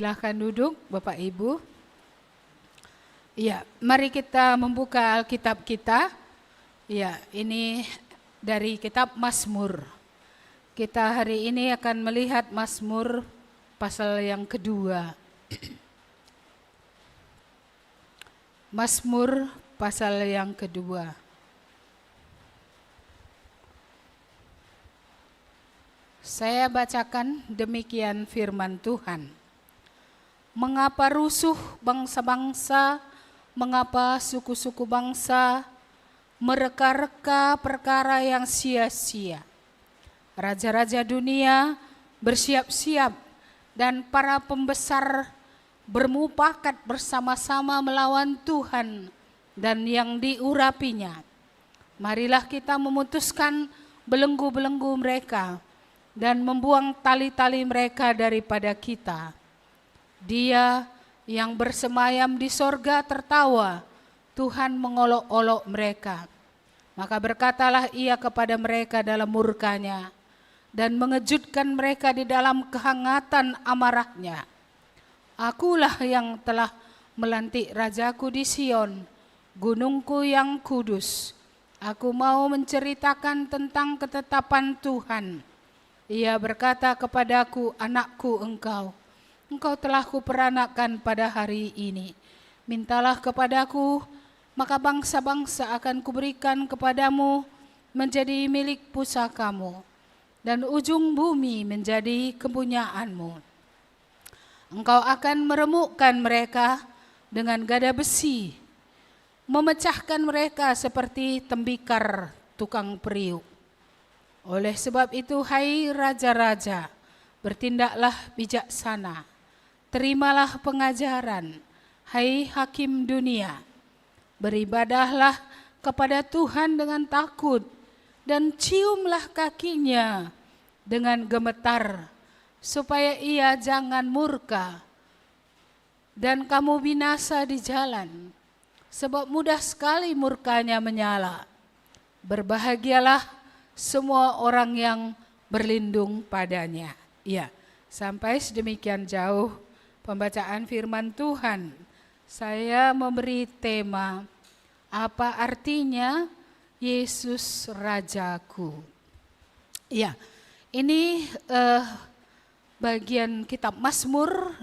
Silahkan duduk Bapak Ibu. Ya, mari kita membuka Alkitab kita. Ya, ini dari kitab Mazmur. Kita hari ini akan melihat Mazmur pasal yang kedua. Mazmur pasal yang kedua. Saya bacakan demikian firman Tuhan. Mengapa rusuh bangsa-bangsa, mengapa suku-suku bangsa mereka-reka perkara yang sia-sia. Raja-raja dunia bersiap-siap dan para pembesar bermufakat bersama-sama melawan Tuhan dan yang diurapinya. Marilah kita memutuskan belenggu-belenggu mereka dan membuang tali-tali mereka daripada kita. Dia yang bersemayam di sorga tertawa, Tuhan mengolok-olok mereka. Maka berkatalah ia kepada mereka dalam murkanya dan mengejutkan mereka di dalam kehangatan amarahnya. Akulah yang telah melantik rajaku di Sion, gunungku yang kudus. Aku mau menceritakan tentang ketetapan Tuhan. Ia berkata kepadaku, anakku engkau telah kuperanakkan pada hari ini. Mintalah kepadaku, maka bangsa-bangsa akan kuberikan kepadamu menjadi milik pusakamu, dan ujung bumi menjadi kepunyaanmu. Engkau akan meremukkan mereka dengan gada besi, memecahkan mereka seperti tembikar tukang periuk. Oleh sebab itu, hai raja-raja, bertindaklah bijaksana, terimalah pengajaran, hai hakim dunia. Beribadahlah kepada Tuhan dengan takut, dan ciumlah kakinya dengan gemetar, supaya ia jangan murka dan kamu binasa di jalan, sebab mudah sekali murkanya menyala. Berbahagialah semua orang yang berlindung padanya. Ya, sampai sedemikian jauh pembacaan firman Tuhan. Saya memberi tema, apa artinya Yesus Rajaku? Ya, ini bagian kitab Mazmur,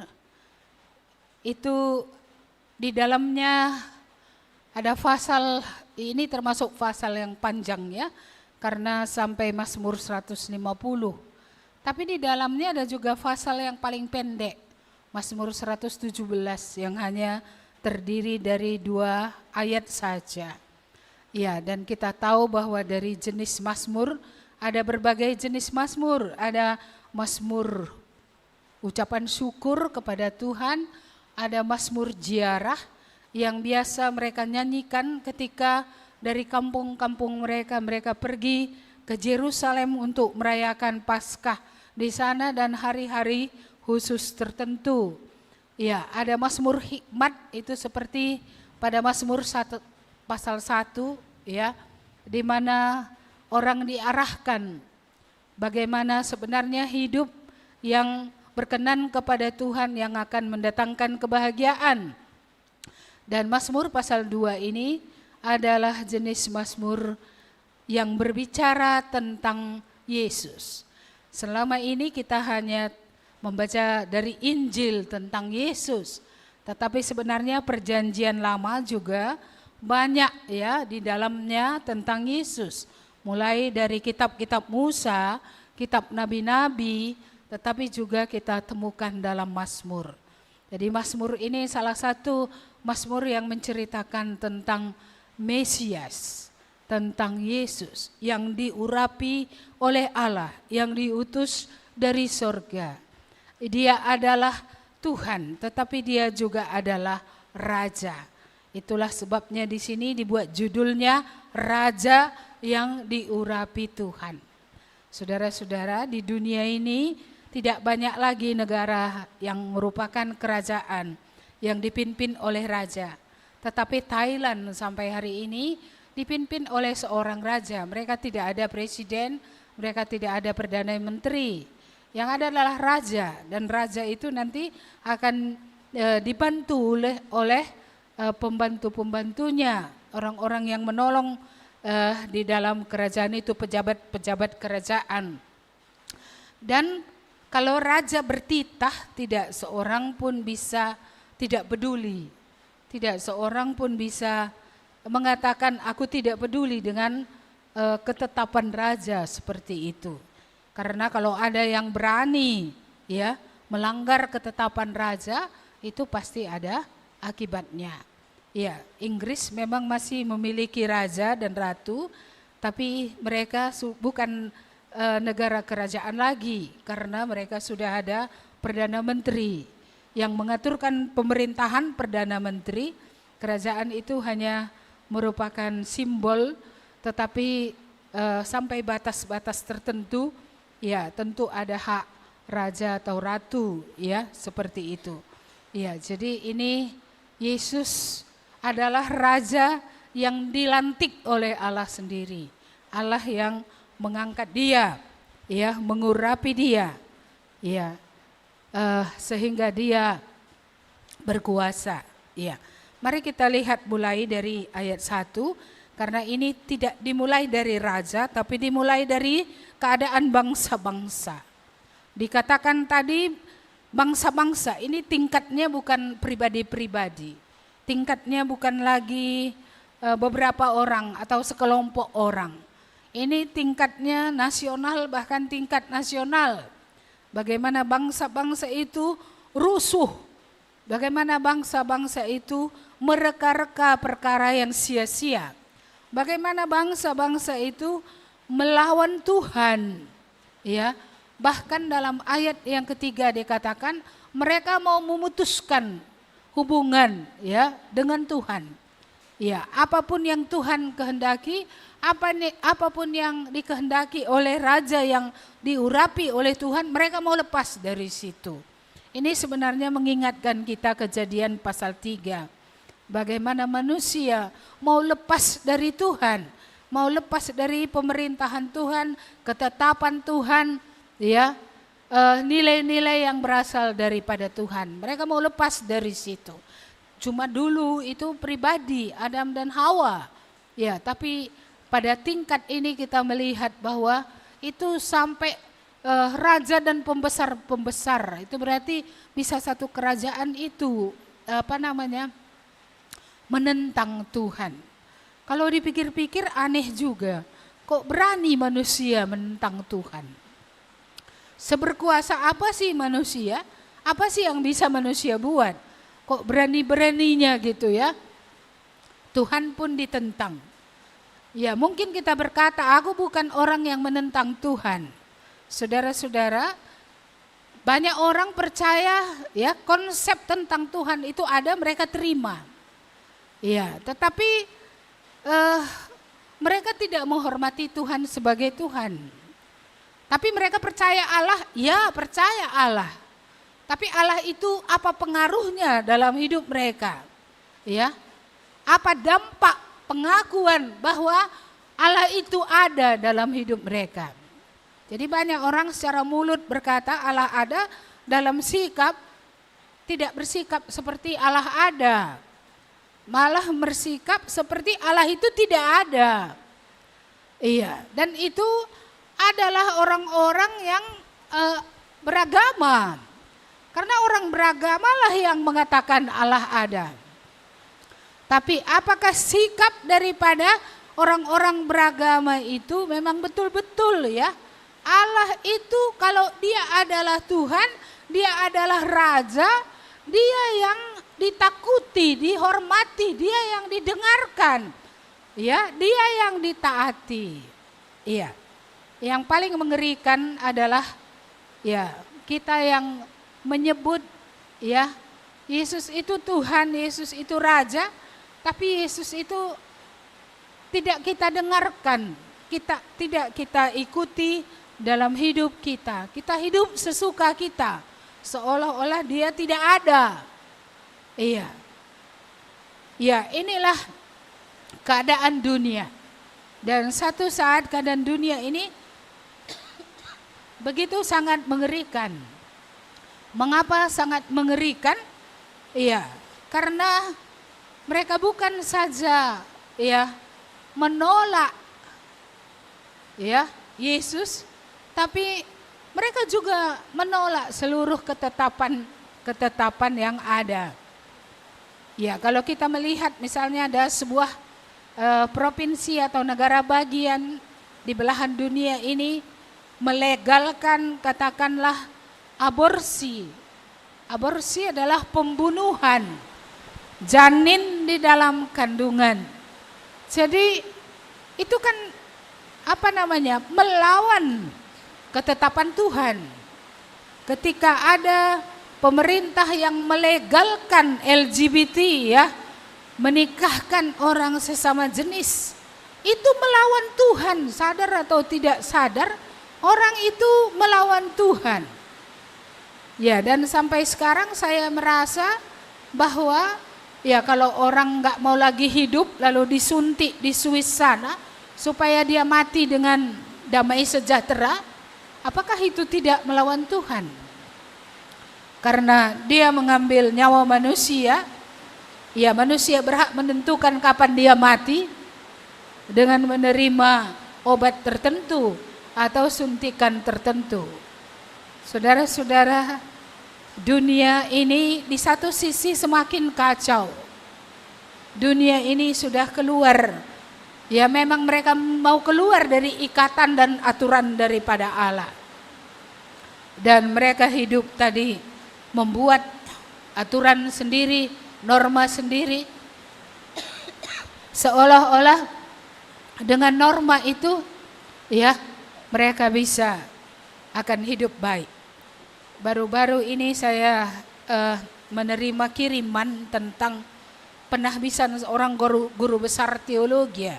itu di dalamnya ada pasal, ini termasuk pasal yang panjang ya, karena sampai Mazmur 150. Tapi di dalamnya ada juga pasal yang paling pendek, Mazmur 117 yang hanya terdiri dari 2 ayat saja. Ya, dan kita tahu bahwa dari jenis Mazmur ada berbagai jenis Mazmur, ada Mazmur ucapan syukur kepada Tuhan, ada Mazmur ziarah yang biasa mereka nyanyikan ketika dari kampung-kampung mereka pergi ke Yerusalem untuk merayakan Paskah di sana dan hari-hari khusus tertentu. Ya, ada Mazmur hikmat, itu seperti pada Mazmur 1 pasal 1 ya, di mana orang diarahkan bagaimana sebenarnya hidup yang berkenan kepada Tuhan yang akan mendatangkan kebahagiaan. Dan Mazmur pasal 2 ini adalah jenis Mazmur yang berbicara tentang Yesus. Selama ini kita hanya membaca dari Injil tentang Yesus, tetapi sebenarnya perjanjian lama juga banyak ya di dalamnya tentang Yesus. Mulai dari kitab-kitab Musa, kitab nabi-nabi, tetapi juga kita temukan dalam Mazmur. Jadi Mazmur ini salah satu Mazmur yang menceritakan tentang Mesias, tentang Yesus yang diurapi oleh Allah, yang diutus dari sorga. Dia adalah Tuhan, tetapi dia juga adalah Raja. Itulah sebabnya di sini dibuat judulnya Raja yang diurapi Tuhan. Saudara-saudara, di dunia ini tidak banyak lagi negara yang merupakan kerajaan yang dipimpin oleh raja. Tetapi Thailand sampai hari ini dipimpin oleh seorang raja. Mereka tidak ada presiden, mereka tidak ada perdana menteri. Yang ada adalah raja, dan raja itu nanti akan dibantu oleh pembantu-pembantunya, orang-orang yang menolong di dalam kerajaan itu, pejabat-pejabat kerajaan. Dan kalau raja bertitah, tidak seorang pun bisa tidak peduli. Tidak seorang pun bisa mengatakan aku tidak peduli dengan ketetapan raja seperti itu. Karena kalau ada yang berani ya melanggar ketetapan raja, itu pasti ada akibatnya. Ya, Inggris memang masih memiliki raja dan ratu, tapi mereka bukan negara kerajaan lagi karena mereka sudah ada perdana menteri yang mengaturkan pemerintahan. Perdana menteri, kerajaan itu hanya merupakan simbol, tetapi sampai batas-batas tertentu ya tentu ada hak raja atau ratu ya seperti itu. Ya, jadi ini Yesus adalah raja yang dilantik oleh Allah sendiri. Allah yang mengangkat dia, ya, mengurapi dia, ya, sehingga dia berkuasa. Ya, mari kita lihat mulai dari ayat 1, karena ini tidak dimulai dari raja, tapi dimulai dari keadaan bangsa-bangsa. Dikatakan tadi bangsa-bangsa, ini tingkatnya bukan pribadi-pribadi. Tingkatnya bukan lagi beberapa orang atau sekelompok orang. Ini tingkatnya nasional, bahkan tingkat nasional. Bagaimana bangsa-bangsa itu rusuh. Bagaimana bangsa-bangsa itu mereka-reka perkara yang sia-sia. Bagaimana bangsa-bangsa itu melawan Tuhan. Ya, bahkan dalam ayat yang ketiga dikatakan mereka mau memutuskan hubungan ya dengan Tuhan. Ya, apapun yang Tuhan kehendaki, apapun yang dikehendaki oleh raja yang diurapi oleh Tuhan, mereka mau lepas dari situ. Ini sebenarnya mengingatkan kita Kejadian pasal 3. Bagaimana manusia mau lepas dari Tuhan, mau lepas dari pemerintahan Tuhan, ketetapan Tuhan, ya, nilai-nilai yang berasal daripada Tuhan. Mereka mau lepas dari situ. Cuma dulu itu pribadi Adam dan Hawa. Ya, tapi pada tingkat ini kita melihat bahwa itu sampai raja dan pembesar-pembesar. Itu berarti bisa satu kerajaan itu menentang Tuhan. Kalau dipikir-pikir aneh juga. Kok berani manusia menentang Tuhan? Seberkuasa apa sih manusia? Apa sih yang bisa manusia buat? Kok berani-beraninya gitu ya? Tuhan pun ditentang. Ya, mungkin kita berkata, aku bukan orang yang menentang Tuhan. Saudara-saudara, banyak orang percaya ya konsep tentang Tuhan itu ada, mereka terima. Ya, tetapi mereka tidak menghormati Tuhan sebagai Tuhan. Tapi mereka percaya Allah, ya percaya Allah. Tapi Allah itu apa pengaruhnya dalam hidup mereka? Ya, apa dampak pengakuan bahwa Allah itu ada dalam hidup mereka? Jadi banyak orang secara mulut berkata Allah ada, dalam sikap tidak bersikap seperti Allah ada. Malah bersikap seperti Allah itu tidak ada. Iya, dan itu adalah orang-orang yang beragama. Karena orang beragama lah yang mengatakan Allah ada. Tapi apakah sikap daripada orang-orang beragama itu memang betul-betul ya? Allah itu kalau dia adalah Tuhan, dia adalah Raja, dia yang ditakuti, dihormati, dia yang didengarkan. Ya, dia yang ditaati. Iya. Yang paling mengerikan adalah ya, kita yang menyebut ya Yesus itu Tuhan, Yesus itu Raja, tapi Yesus itu tidak kita dengarkan, tidak kita ikuti dalam hidup kita. Kita hidup sesuka kita, seolah-olah dia tidak ada. Iya. Ya, inilah keadaan dunia. Dan satu saat keadaan dunia ini begitu sangat mengerikan. Mengapa sangat mengerikan? Iya, karena mereka bukan saja menolak Yesus, tapi mereka juga menolak seluruh ketetapan yang ada. Ya, kalau kita melihat misalnya ada sebuah provinsi atau negara bagian di belahan dunia ini melegalkan katakanlah aborsi. Aborsi adalah pembunuhan janin di dalam kandungan. Jadi itu kan melawan ketetapan Tuhan. Ketika ada pemerintah yang melegalkan LGBT menikahkan orang sesama jenis, itu melawan Tuhan, sadar atau tidak sadar, orang itu melawan Tuhan. Ya, dan sampai sekarang saya merasa bahwa kalau orang nggak mau lagi hidup lalu disuntik di Swiss sana supaya dia mati dengan damai sejahtera, apakah itu tidak melawan Tuhan? Karena dia mengambil nyawa manusia, manusia berhak menentukan kapan dia mati dengan menerima obat tertentu atau suntikan tertentu. Saudara-saudara, dunia ini di satu sisi semakin kacau. Dunia ini sudah keluar. Ya, memang mereka mau keluar dari ikatan dan aturan daripada Allah. Dan mereka hidup tadi membuat aturan sendiri, norma sendiri. Seolah-olah dengan norma itu mereka bisa akan hidup baik. Baru-baru ini saya menerima kiriman tentang penahbisan seorang guru besar teologi.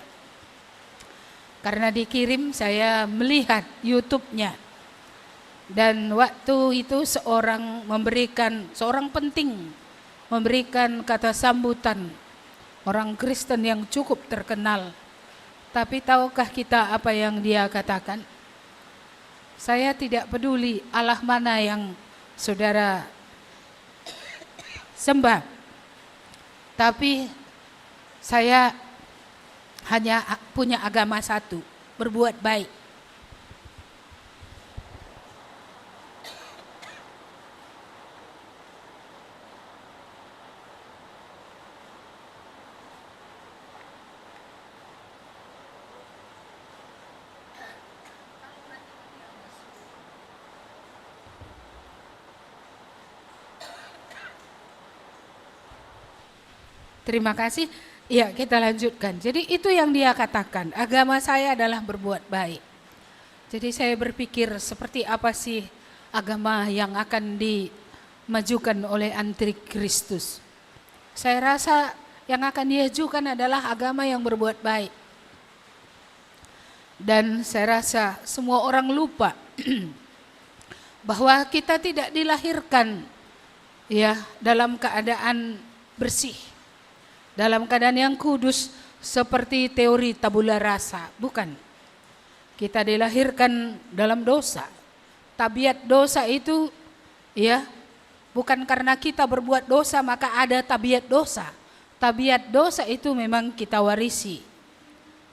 Karena dikirim, saya melihat YouTube-nya. Dan waktu itu seorang penting memberikan kata sambutan, orang Kristen yang cukup terkenal. Tapi tahukah kita apa yang dia katakan? Saya tidak peduli Allah mana yang saudara sembah, tapi saya hanya punya agama satu, berbuat baik. Terima kasih. Ya, kita lanjutkan. Jadi itu yang dia katakan, agama saya adalah berbuat baik. Jadi saya berpikir seperti apa sih agama yang akan dimajukan oleh antikristus. Saya rasa yang akan diajukan adalah agama yang berbuat baik. Dan saya rasa semua orang lupa bahwa kita tidak dilahirkan dalam keadaan bersih, dalam keadaan yang kudus seperti teori tabula rasa, bukan. Kita dilahirkan dalam dosa. Tabiat dosa itu bukan karena kita berbuat dosa maka ada tabiat dosa. Tabiat dosa itu memang kita warisi.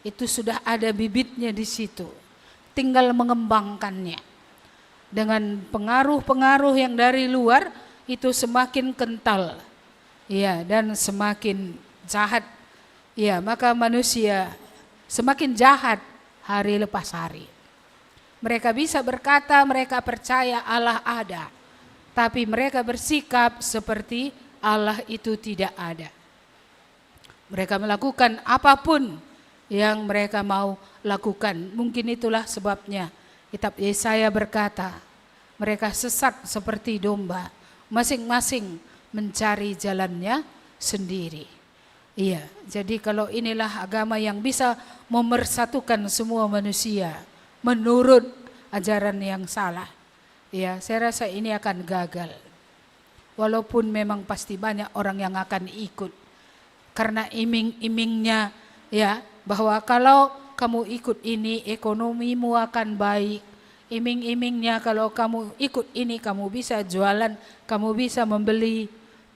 Itu sudah ada bibitnya di situ. Tinggal mengembangkannya. Dengan pengaruh-pengaruh yang dari luar itu semakin kental. Dan semakin jahat, maka manusia semakin jahat hari lepas hari. Mereka bisa berkata mereka percaya Allah ada, tapi mereka bersikap seperti Allah itu tidak ada. Mereka melakukan apapun yang mereka mau lakukan. Mungkin itulah sebabnya kitab Yesaya berkata, mereka sesat seperti domba, masing-masing mencari jalannya sendiri. Jadi kalau inilah agama yang bisa memersatukan semua manusia menurut ajaran yang salah, saya rasa ini akan gagal. Walaupun memang pasti banyak orang yang akan ikut karena iming-imingnya bahwa kalau kamu ikut ini ekonomimu akan baik, iming-imingnya kalau kamu ikut ini kamu bisa jualan, kamu bisa membeli,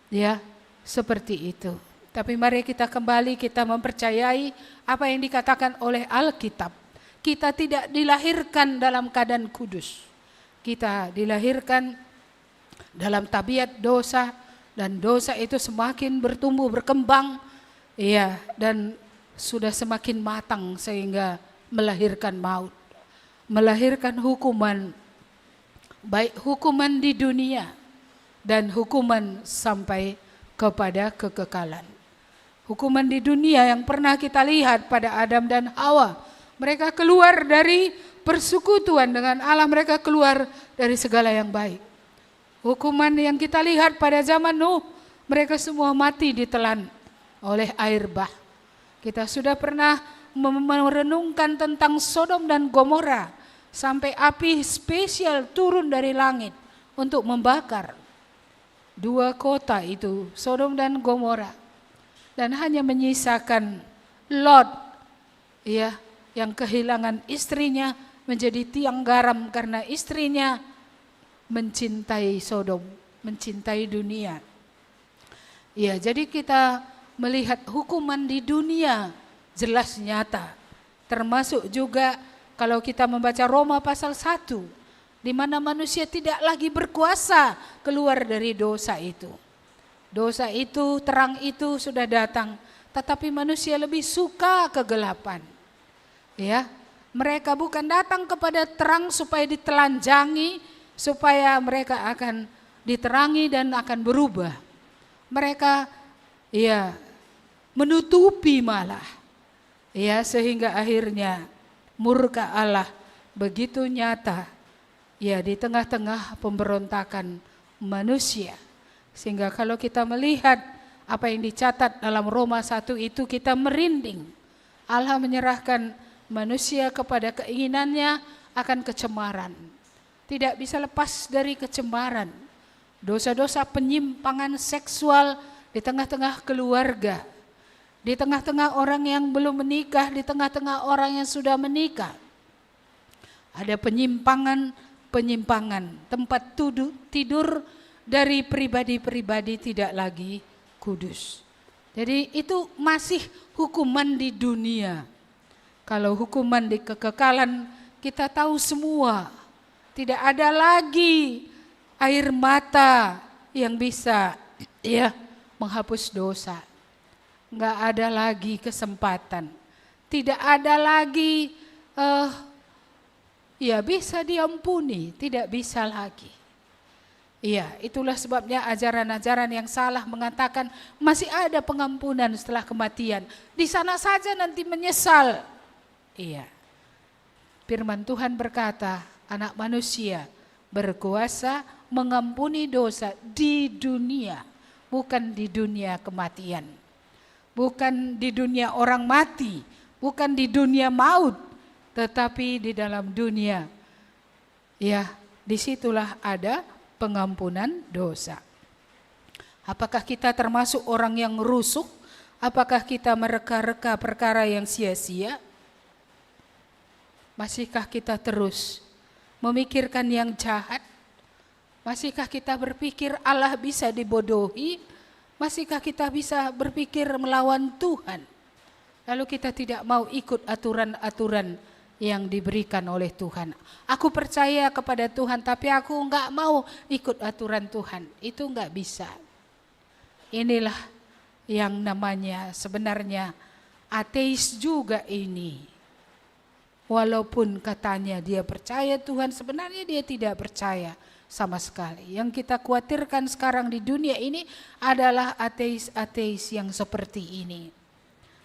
ya, seperti itu. Tapi mari kita kembali kita mempercayai apa yang dikatakan oleh Alkitab. Kita tidak dilahirkan dalam keadaan kudus. Kita dilahirkan dalam tabiat dosa, dan dosa itu semakin bertumbuh berkembang, ya, dan sudah semakin matang sehingga melahirkan maut, melahirkan hukuman, baik hukuman di dunia dan hukuman sampai kepada kekekalan. Hukuman di dunia yang pernah kita lihat pada Adam dan Hawa, mereka keluar dari persekutuan dengan Allah, mereka keluar dari segala yang baik. Hukuman yang kita lihat pada zaman Nuh, mereka semua mati ditelan oleh air bah. Kita sudah pernah merenungkan tentang Sodom dan Gomora, sampai api spesial turun dari langit untuk membakar dua kota itu, Sodom dan Gomora, dan hanya menyisakan Lot, ya, yang kehilangan istrinya menjadi tiang garam karena istrinya mencintai Sodom, mencintai dunia. Ya, jadi kita melihat hukuman di dunia jelas nyata. Termasuk juga kalau kita membaca Roma pasal 1, di mana manusia tidak lagi berkuasa keluar dari dosa itu. Dosa itu, terang itu sudah datang, tetapi manusia lebih suka kegelapan. Ya, mereka bukan datang kepada terang supaya ditelanjangi, supaya mereka akan diterangi dan akan berubah. Mereka, ya, menutupi malah, ya, sehingga akhirnya murka Allah begitu nyata, ya, di tengah-tengah pemberontakan manusia. Sehingga kalau kita melihat apa yang dicatat dalam Roma 1 itu, kita merinding. Allah menyerahkan manusia kepada keinginannya akan kecemaran. Tidak bisa lepas dari kecemaran. Dosa-dosa penyimpangan seksual di tengah-tengah keluarga, di tengah-tengah orang yang belum menikah, di tengah-tengah orang yang sudah menikah. Ada penyimpangan, tempat tidur dari pribadi-pribadi tidak lagi kudus. Jadi itu masih hukuman di dunia. Kalau hukuman di kekekalan, kita tahu semua, tidak ada lagi air mata yang bisa, ya, menghapus dosa. Enggak ada lagi kesempatan. Tidak ada lagi ya bisa diampuni, tidak bisa lagi. Iya, itulah sebabnya ajaran-ajaran yang salah mengatakan masih ada pengampunan setelah kematian. Di sana saja nanti menyesal. Iya. Firman Tuhan berkata, Anak manusia berkuasa mengampuni dosa di dunia, bukan di dunia kematian. Bukan di dunia orang mati, bukan di dunia maut, tetapi di dalam dunia, ya, disitulah ada pengampunan dosa. Apakah kita termasuk orang yang rusuh? Apakah kita mereka-reka perkara yang sia-sia? Masihkah kita terus memikirkan yang jahat? Masihkah kita berpikir Allah bisa dibodohi? Masihkah kita bisa berpikir melawan Tuhan? Lalu kita tidak mau ikut aturan-aturan yang diberikan oleh Tuhan. Aku percaya kepada Tuhan, tapi aku enggak mau ikut aturan Tuhan. Itu enggak bisa. Inilah yang namanya sebenarnya ateis juga ini. Walaupun katanya dia percaya Tuhan, sebenarnya dia tidak percaya sama sekali. Yang kita khawatirkan sekarang di dunia ini adalah ateis-ateis yang seperti ini.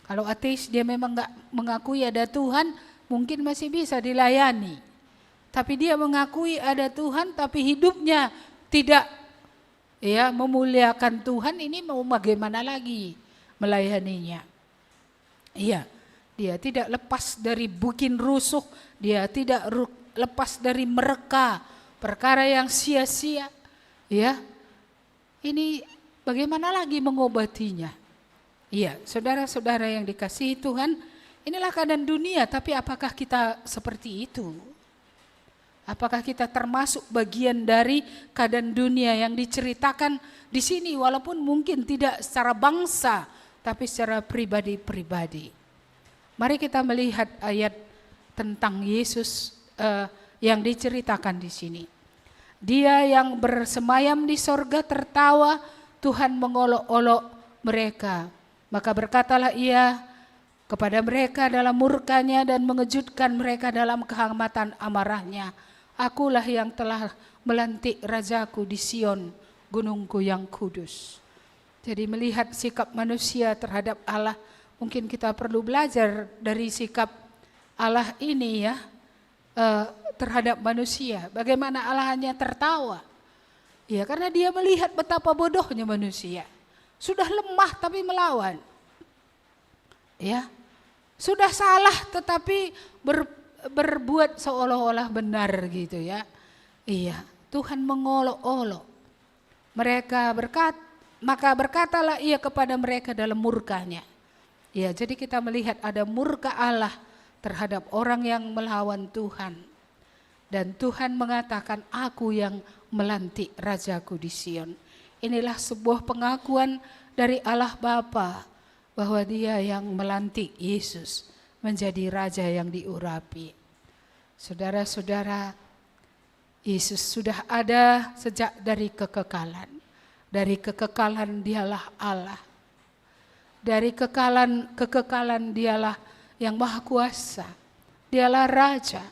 Kalau ateis dia memang enggak mengakui ada Tuhan, mungkin masih bisa dilayani. Tapi dia mengakui ada Tuhan tapi hidupnya tidak, ya, memuliakan Tuhan, ini mau bagaimana lagi melayaninya? Iya, dia tidak lepas dari bikin rusuh, dia tidak lepas dari mereka perkara yang sia-sia, ya. Ini bagaimana lagi mengobatinya? Iya, saudara-saudara yang dikasihi Tuhan, inilah keadaan dunia, tapi apakah kita seperti itu? Apakah kita termasuk bagian dari keadaan dunia yang diceritakan di sini, walaupun mungkin tidak secara bangsa, tapi secara pribadi-pribadi. Mari kita melihat ayat tentang Yesus yang diceritakan di sini. Dia yang bersemayam di sorga tertawa, Tuhan mengolok-olok mereka. Maka berkatalah ia kepada mereka dalam murkanya dan mengejutkan mereka dalam kehangatan amarahnya. Akulah yang telah melantik rajaku di Sion, gunungku yang kudus. Jadi melihat sikap manusia terhadap Allah, mungkin kita perlu belajar dari sikap Allah ini ya, terhadap manusia. Bagaimana Allah hanya tertawa. Ya, karena dia melihat betapa bodohnya manusia. Sudah lemah tapi melawan. Ya. Sudah salah tetapi berbuat seolah-olah benar gitu ya. Iya, Tuhan mengolok-olok. Maka berkatalah ia kepada mereka dalam murkanya. Ya, jadi kita melihat ada murka Allah terhadap orang yang melawan Tuhan. Dan Tuhan mengatakan, aku yang melantik rajaku di Sion. Inilah sebuah pengakuan dari Allah Bapa bahwa dia yang melantik Yesus menjadi raja yang diurapi. Saudara-saudara, Yesus sudah ada sejak dari kekekalan. Dari kekekalan dialah Allah. Dari kekekalan dialah yang maha kuasa. Dialah raja.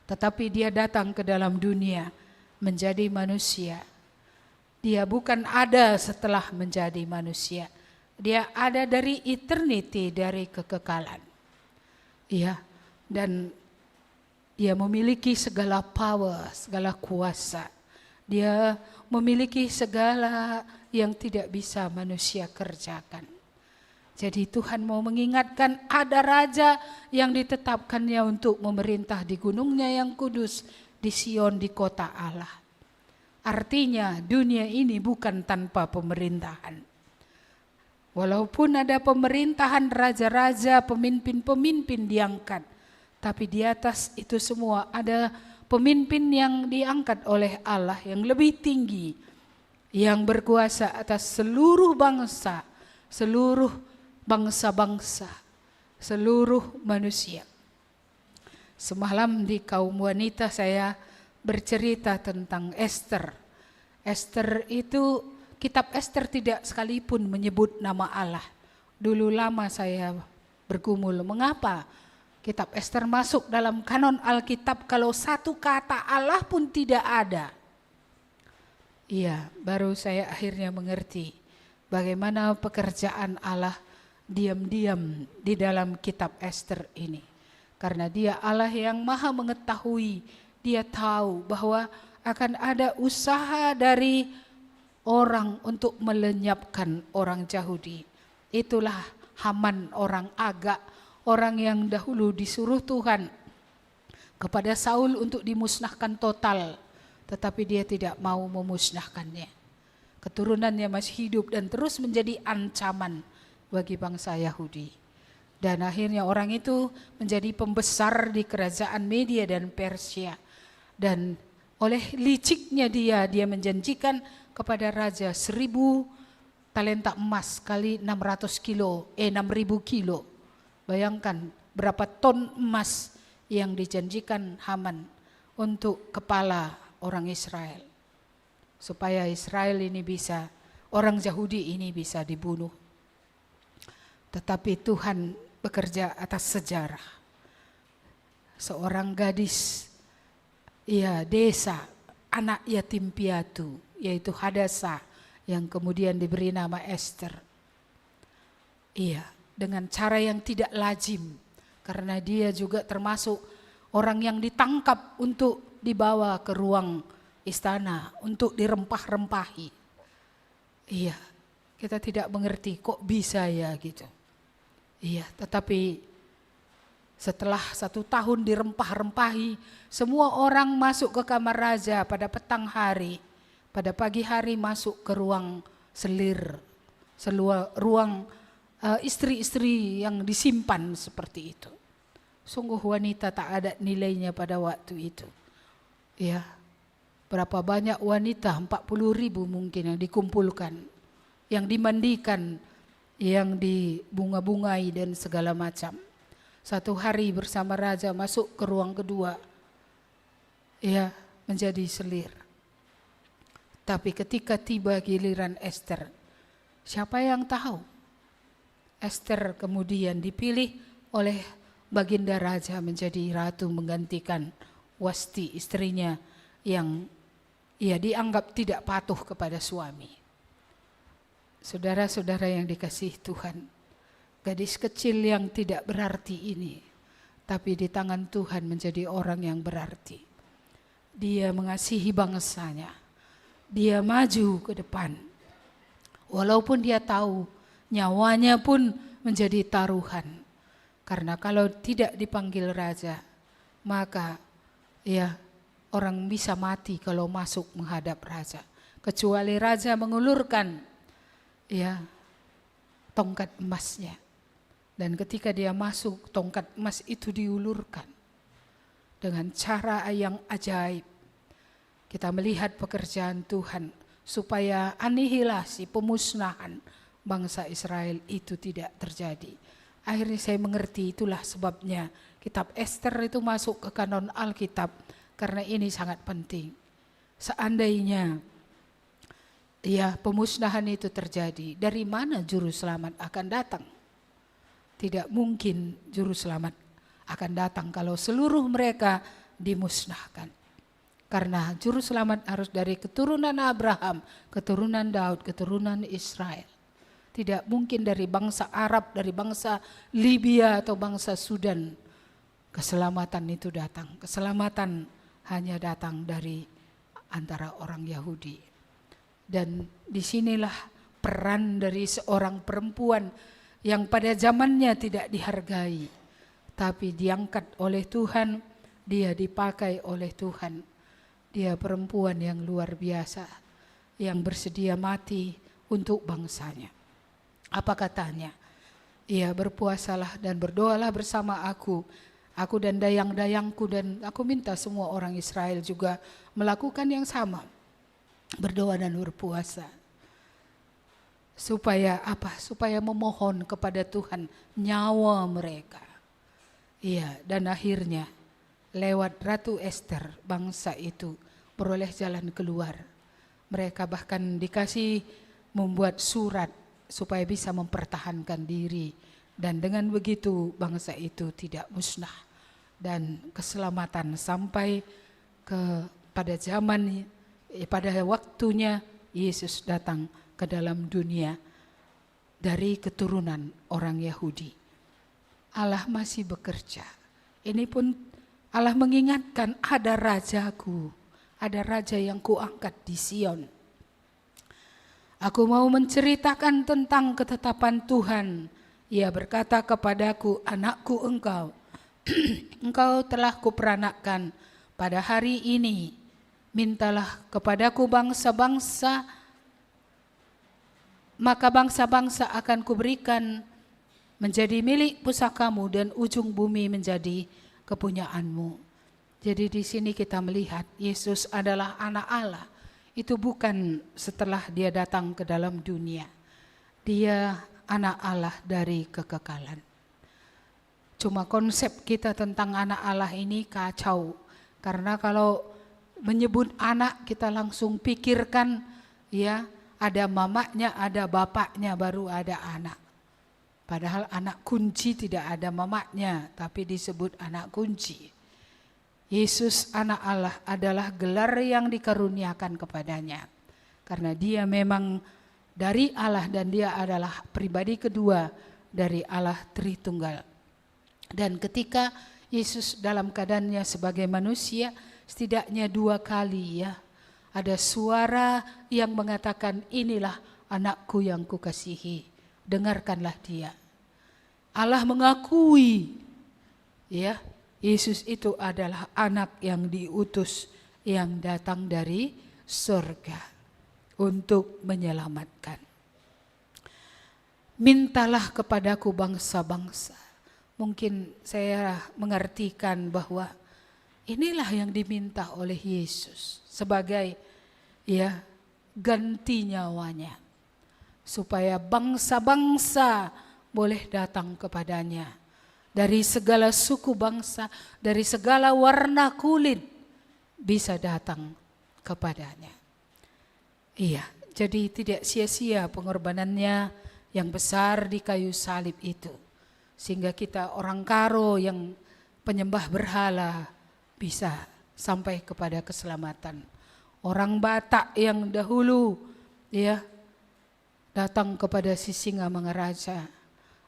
Tetapi dia datang ke dalam dunia menjadi manusia. Dia bukan ada setelah menjadi manusia. Dia ada dari eternity, dari kekekalan. Ya, dan dia memiliki segala power, segala kuasa. Dia memiliki segala yang tidak bisa manusia kerjakan. Jadi Tuhan mau mengingatkan ada raja yang ditetapkannya untuk memerintah di gunungnya yang kudus, di Sion, di kota Allah. Artinya dunia ini bukan tanpa pemerintahan. Walaupun ada pemerintahan raja-raja, pemimpin-pemimpin diangkat. Tapi di atas itu semua ada pemimpin yang diangkat oleh Allah yang lebih tinggi. Yang berkuasa atas seluruh bangsa, seluruh bangsa-bangsa, seluruh manusia. Semalam di kaum wanita saya bercerita tentang Esther. Esther itu, kitab Esther tidak sekalipun menyebut nama Allah. Dulu lama saya bergumul, mengapa kitab Esther masuk dalam kanon Alkitab kalau satu kata Allah pun tidak ada. Iya, baru saya akhirnya mengerti bagaimana pekerjaan Allah diam-diam di dalam kitab Esther ini. Karena dia Allah yang maha mengetahui, dia tahu bahwa akan ada usaha dari orang untuk melenyapkan orang Yahudi. Itulah Haman, orang Agak, orang yang dahulu disuruh Tuhan kepada Saul untuk dimusnahkan total, tetapi dia tidak mau memusnahkannya. Keturunannya masih hidup dan terus menjadi ancaman bagi bangsa Yahudi. Dan akhirnya orang itu menjadi pembesar di kerajaan Media dan Persia. Dan oleh liciknya dia menjanjikan kepada raja 1.000 talenta emas kali 600 kilo, 6.000 kilo. Bayangkan berapa ton emas yang dijanjikan Haman untuk kepala orang Israel. Supaya Israel ini bisa, orang Yahudi ini bisa dibunuh. Tetapi Tuhan bekerja atas sejarah. Seorang gadis, desa, anak yatim piatu, yaitu Hadasa, yang kemudian diberi nama Esther. Dengan cara yang tidak lazim, karena dia juga termasuk orang yang ditangkap untuk dibawa ke ruang istana, untuk dirempah-rempahi. Kita tidak mengerti kok bisa ya gitu. Tetapi setelah 1 tahun dirempah-rempahi, semua orang masuk ke kamar raja pada petang hari. Pada pagi hari masuk ke ruang ruang istri-istri yang disimpan seperti itu. Sungguh wanita tak ada nilainya pada waktu itu. Ya, berapa banyak wanita, 40.000 mungkin yang dikumpulkan, yang dimandikan, yang dibunga-bungai dan segala macam. Satu hari bersama raja masuk ke ruang kedua, ya, menjadi selir. Tapi ketika tiba giliran Ester, siapa yang tahu? Ester kemudian dipilih oleh baginda raja menjadi ratu menggantikan Wasti, istrinya yang dianggap tidak patuh kepada suami. Saudara-saudara yang dikasihi Tuhan, gadis kecil yang tidak berarti ini, tapi di tangan Tuhan menjadi orang yang berarti. Dia mengasihi bangsanya, dia maju ke depan, walaupun dia tahu nyawanya pun menjadi taruhan. Karena kalau tidak dipanggil raja, maka orang bisa mati kalau masuk menghadap raja. Kecuali raja mengulurkan tongkat emasnya. Dan ketika dia masuk, tongkat emas itu diulurkan dengan cara yang ajaib. Kita melihat pekerjaan Tuhan supaya anihilasi, pemusnahan bangsa Israel itu tidak terjadi. Akhirnya saya mengerti, itulah sebabnya kitab Ester itu masuk ke kanon Alkitab, karena ini sangat penting. Seandainya pemusnahan itu terjadi, dari mana juru selamat akan datang? Tidak mungkin juru selamat akan datang kalau seluruh mereka dimusnahkan. Karena juru selamat harus dari keturunan Abraham, keturunan Daud, keturunan Israel. Tidak mungkin dari bangsa Arab, dari bangsa Libya atau bangsa Sudan. Keselamatan itu datang. Keselamatan hanya datang dari antara orang Yahudi. Dan disinilah peran dari seorang perempuan yang pada zamannya tidak dihargai, tapi diangkat oleh Tuhan, dia dipakai oleh Tuhan. Dia perempuan yang luar biasa, yang bersedia mati untuk bangsanya. Apa katanya? Berpuasalah dan berdoalah bersama aku dan dayang-dayangku, dan aku minta semua orang Israel juga melakukan yang sama. Berdoa dan berpuasa. Supaya apa? Supaya memohon kepada Tuhan nyawa mereka. Dan akhirnya lewat Ratu Ester bangsa itu beroleh jalan keluar. Mereka bahkan dikasih membuat surat supaya bisa mempertahankan diri, dan dengan begitu bangsa itu tidak musnah dan keselamatan sampai pada zaman, pada waktunya Yesus datang ke dalam dunia dari keturunan orang Yahudi. Allah masih bekerja. Ini pun Allah mengingatkan, ada rajaku, ada raja yang kuangkat di Sion. Aku mau menceritakan tentang ketetapan Tuhan. Ia berkata kepadaku, anakku engkau, engkau telah kuperanakkan pada hari ini. Mintalah kepadaku bangsa-bangsa, maka bangsa-bangsa akan kuberikan menjadi milik pusakamu dan ujung bumi menjadi kepunyaanmu. Jadi di sini kita melihat Yesus adalah anak Allah. Itu bukan setelah dia datang ke dalam dunia. Dia anak Allah dari kekekalan. Cuma konsep kita tentang anak Allah ini kacau. Karena kalau menyebut anak, kita langsung pikirkan ada mamanya, ada bapaknya, baru ada anak. Padahal anak kunci tidak ada mamanya, tapi disebut anak kunci. Yesus anak Allah adalah gelar yang dikaruniakan kepadanya. Karena dia memang dari Allah dan dia adalah pribadi kedua dari Allah Tritunggal. Dan ketika Yesus dalam keadaannya sebagai manusia, setidaknya 2 kali ada suara yang mengatakan, inilah anakku yang kukasihi, dengarkanlah dia. Allah mengakui Yesus itu adalah anak yang diutus, yang datang dari surga untuk menyelamatkan. Mintalah kepadaku bangsa-bangsa. mungkin saya mengartikan bahwa inilah yang diminta oleh Yesus sebagai ganti nyawanya, supaya bangsa-bangsa boleh datang kepadanya, dari segala suku bangsa, dari segala warna kulit bisa datang kepadanya. Iya, jadi tidak sia-sia pengorbanannya yang besar di kayu salib itu, sehingga kita orang Karo yang penyembah berhala bisa sampai kepada keselamatan. Orang Batak yang dahulu datang kepada Sisingamangaraja,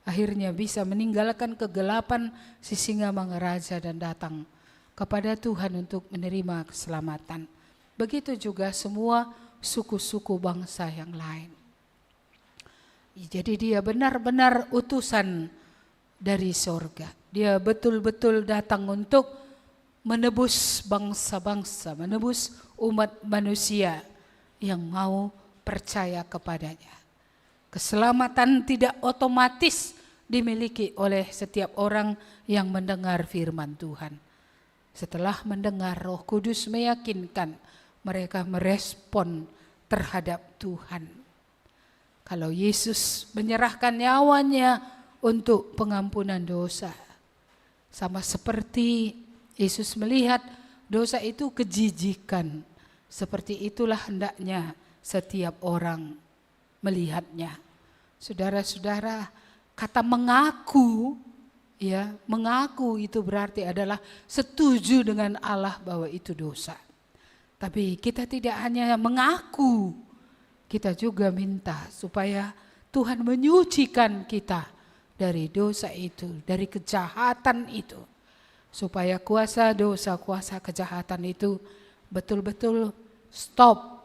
akhirnya bisa meninggalkan kegelapan Sisingamangaraja dan datang kepada Tuhan untuk menerima keselamatan. Begitu juga semua suku-suku bangsa yang lain. Jadi dia benar-benar utusan dari sorga. Dia betul-betul datang untuk menebus bangsa-bangsa, menebus umat manusia yang mau percaya kepadanya. Keselamatan tidak otomatis dimiliki oleh setiap orang yang mendengar firman Tuhan. Setelah mendengar, Roh Kudus meyakinkan mereka merespon terhadap Tuhan. Kalau Yesus menyerahkan nyawanya untuk pengampunan dosa, sama seperti Yesus melihat dosa itu kejijikan, seperti itulah hendaknya setiap orang melihatnya. Saudara-saudara, kata mengaku, mengaku itu berarti adalah setuju dengan Allah bahwa itu dosa. Tapi kita tidak hanya mengaku, kita juga minta supaya Tuhan menyucikan kita dari dosa itu, dari kejahatan itu. Supaya kuasa dosa, kuasa kejahatan itu betul-betul stop.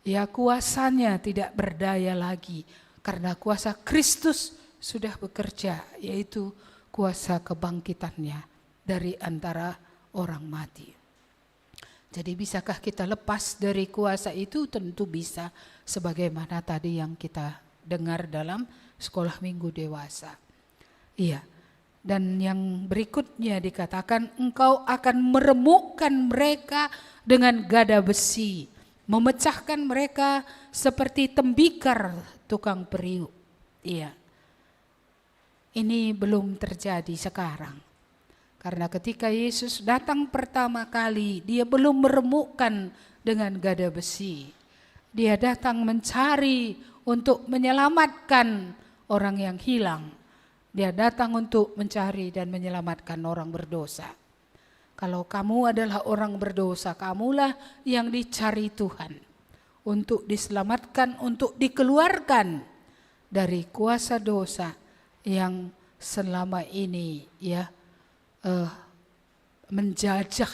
Kuasanya tidak berdaya lagi. Karena kuasa Kristus sudah bekerja, yaitu kuasa kebangkitannya dari antara orang mati. Jadi bisakah kita lepas dari kuasa itu? Tentu bisa, sebagaimana tadi yang kita dengar dalam sekolah minggu dewasa. Dan yang berikutnya dikatakan, engkau akan meremukkan mereka dengan gada besi, memecahkan mereka seperti tembikar tukang periuk. Ini belum terjadi sekarang. Karena ketika Yesus datang pertama kali, dia belum meremukkan dengan gada besi. Dia datang mencari untuk menyelamatkan orang yang hilang. Dia datang untuk mencari dan menyelamatkan orang berdosa. Kalau kamu adalah orang berdosa, kamulah yang dicari Tuhan untuk diselamatkan, untuk dikeluarkan dari kuasa dosa yang selama ini menjajah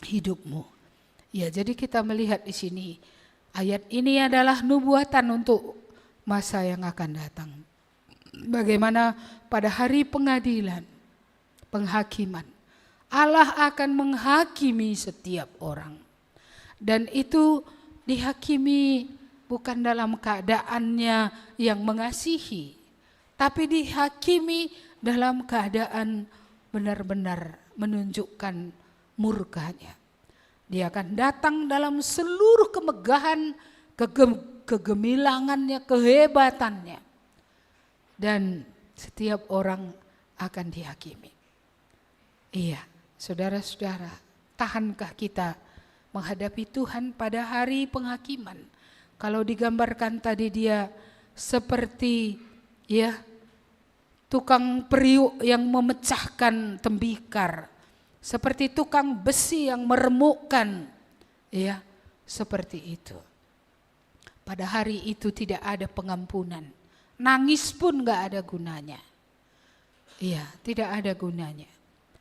hidupmu. Jadi kita melihat di sini, ayat ini adalah nubuatan untuk masa yang akan datang. Bagaimana pada hari pengadilan, penghakiman, Allah akan menghakimi setiap orang. Dan itu dihakimi bukan dalam keadaannya yang mengasihi, tapi dihakimi dalam keadaan benar-benar menunjukkan murkanya. Dia akan datang dalam seluruh kemegahan, kegemilangannya, kehebatannya. Dan setiap orang akan dihakimi. Saudara-saudara, tahankah kita menghadapi Tuhan pada hari penghakiman? Kalau digambarkan tadi dia seperti tukang periuk yang memecahkan tembikar, seperti tukang besi yang meremukkan, seperti itu. Pada hari itu tidak ada pengampunan. Nangis pun gak ada gunanya. Tidak ada gunanya.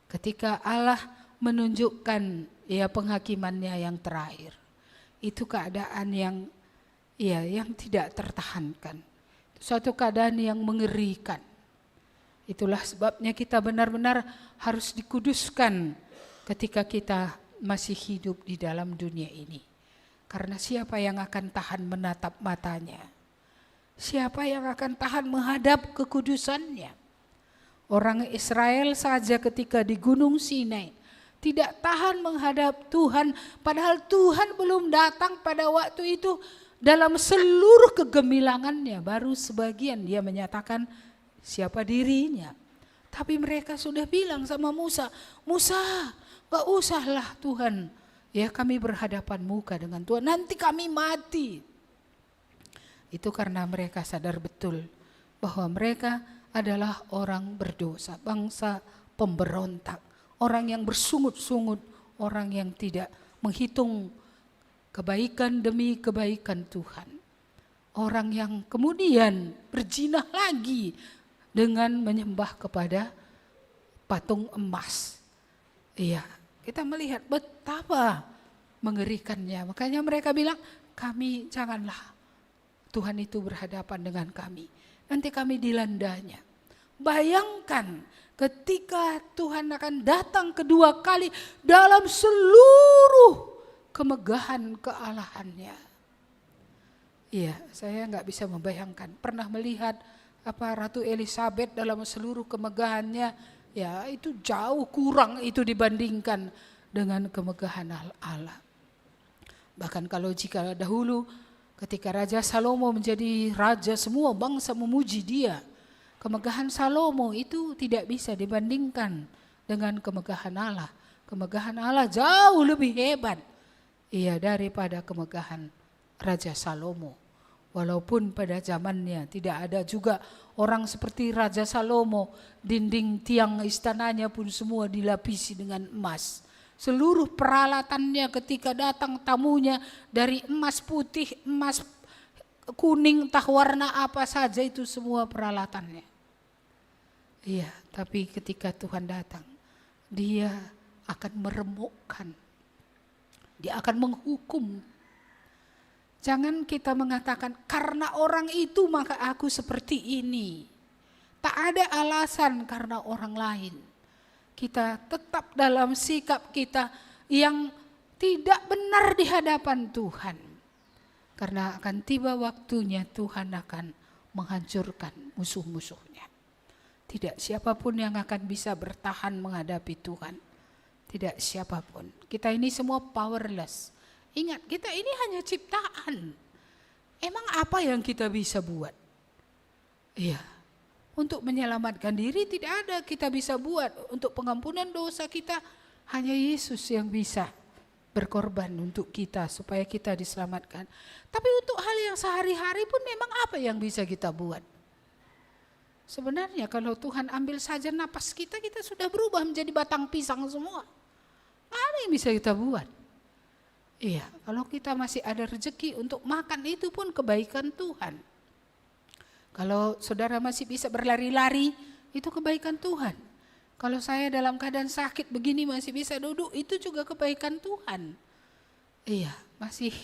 Ketika Allah menunjukkan penghakimannya yang terakhir, itu keadaan yang tidak tertahankan. Suatu keadaan yang mengerikan. Itulah sebabnya kita benar-benar harus dikuduskan ketika kita masih hidup di dalam dunia ini. Karena siapa yang akan tahan menatap matanya? Siapa yang akan tahan menghadap kekudusannya? Orang Israel saja ketika di Gunung Sinai tidak tahan menghadap Tuhan, padahal Tuhan belum datang pada waktu itu. Dalam seluruh kegemilangannya baru sebagian dia menyatakan siapa dirinya. Tapi mereka sudah bilang sama Musa, Musa gak usahlah Tuhan, ya kami berhadapan muka dengan Tuhan, nanti kami mati. Itu karena mereka sadar betul bahwa mereka adalah orang berdosa, bangsa pemberontak, orang yang bersungut-sungut, orang yang tidak menghitung kebaikan demi kebaikan Tuhan. Orang yang kemudian berzinah lagi dengan menyembah kepada patung emas. Iya, kita melihat betapa mengerikannya. Makanya mereka bilang, kami janganlah Tuhan itu berhadapan dengan kami. Nanti kami dilandanya. Bayangkan ketika Tuhan akan datang kedua kali dalam seluruh kemegahan kealahannya. Iya, saya nggak bisa membayangkan. Pernah melihat Ratu Elizabeth dalam seluruh kemegahannya, ya itu jauh kurang itu dibandingkan dengan kemegahan Allah. Bahkan kalau jika dahulu ketika Raja Salomo menjadi raja, semua bangsa memuji dia. Kemegahan Salomo itu tidak bisa dibandingkan dengan kemegahan Allah. Kemegahan Allah jauh lebih hebat. Iya, daripada kemegahan Raja Salomo. Walaupun pada zamannya tidak ada juga orang seperti Raja Salomo, dinding tiang istananya pun semua dilapisi dengan emas. Seluruh peralatannya ketika datang tamunya dari emas putih, emas kuning, entah warna apa saja itu semua peralatannya. Iya, tapi ketika Tuhan datang, dia akan meremukkan. Dia akan menghukum. Jangan kita mengatakan karena orang itu maka aku seperti ini. Tak ada alasan karena orang lain. Kita tetap dalam sikap kita yang tidak benar di hadapan Tuhan. Karena akan tiba waktunya Tuhan akan menghancurkan musuh-musuhnya. Tidak siapapun yang akan bisa bertahan menghadapi Tuhan. Tidak siapapun. Kita ini semua powerless. Ingat, kita ini hanya ciptaan. Emang apa yang kita bisa buat? Iya. Untuk menyelamatkan diri tidak ada kita bisa buat. Untuk pengampunan dosa kita hanya Yesus yang bisa berkorban untuk kita supaya kita diselamatkan. Tapi untuk hal yang sehari-hari pun memang apa yang bisa kita buat? Sebenarnya kalau Tuhan ambil saja napas kita, kita sudah berubah menjadi batang pisang semua. Apa yang bisa kita buat? Iya, kalau kita masih ada rezeki untuk makan itu pun kebaikan Tuhan. Kalau saudara masih bisa berlari-lari, itu kebaikan Tuhan. Kalau saya dalam keadaan sakit begini masih bisa duduk, itu juga kebaikan Tuhan. Iya, masih